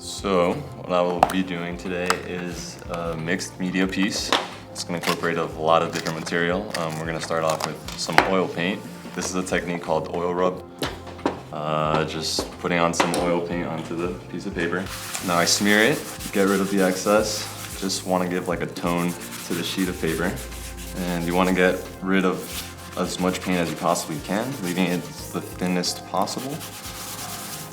So what I will be doing today is a mixed media piece. It's going to incorporate a lot of different material. We're going to start off with some oil paint. This is a technique called oil rub. Just putting on some oil paint onto the piece of paper. Now I smear it, get rid of the excess. Just want to give like a tone to the sheet of paper. And you want to get rid of as much paint as you possibly can, leaving it the thinnest possible.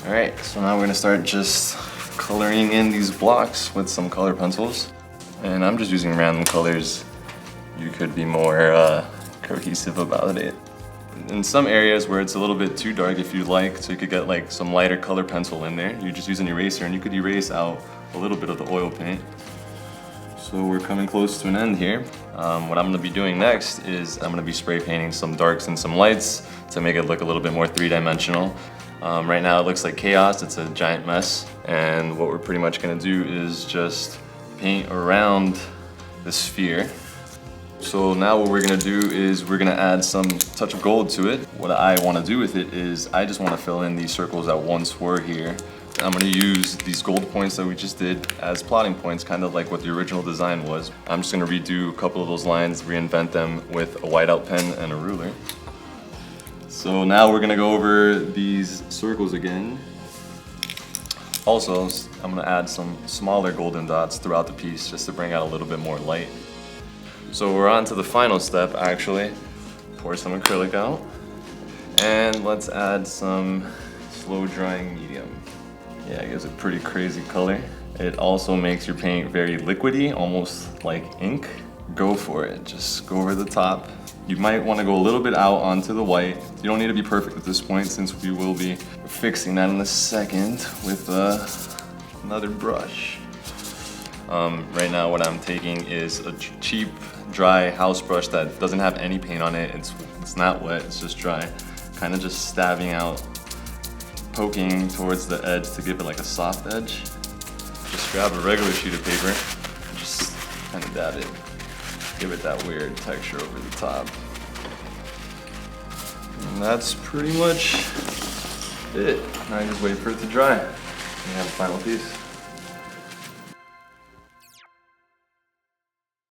All right, so now we're going to start just coloring in these blocks with some color pencils. And I'm just using random colors. You could be more cohesive about it. In some areas where it's a little bit too dark, if you like, so you could get like some lighter color pencil in there. You just use an eraser and you could erase out a little bit of the oil paint. So we're coming close to an end here. What I'm gonna be doing next is I'm gonna be spray painting some darks and some lights to make it look a little bit more three-dimensional. Right now it looks like chaos, it's a giant mess. And what we're pretty much gonna do is just paint around the sphere. So now what we're gonna do is we're gonna add some touch of gold to it. What I wanna do with it is I just wanna fill in these circles that once were here. I'm gonna use these gold points that we just did as plotting points, kind of like what the original design was. I'm just gonna redo a couple of those lines, reinvent them with a whiteout pen and a ruler. So now we're gonna go over these circles again. Also, I'm gonna add some smaller golden dots throughout the piece just to bring out a little bit more light. So we're on to the final step actually. Pour some acrylic out. And let's add some slow drying medium. Yeah, it gives a pretty crazy color. It also makes your paint very liquidy, almost like ink. Go for it, just go over the top. You might want to go a little bit out onto the white. You don't need to be perfect at this point since we will be fixing that in a second with another brush. Right now what I'm taking is a cheap dry house brush that doesn't have any paint on it. It's not wet, it's just dry. Kind of just stabbing out, poking towards the edge to give it like a soft edge. Just grab a regular sheet of paper and just kind of dab it. Give it that weird texture over the top. And that's pretty much it. Now I just wait for it to dry. And we have a final piece.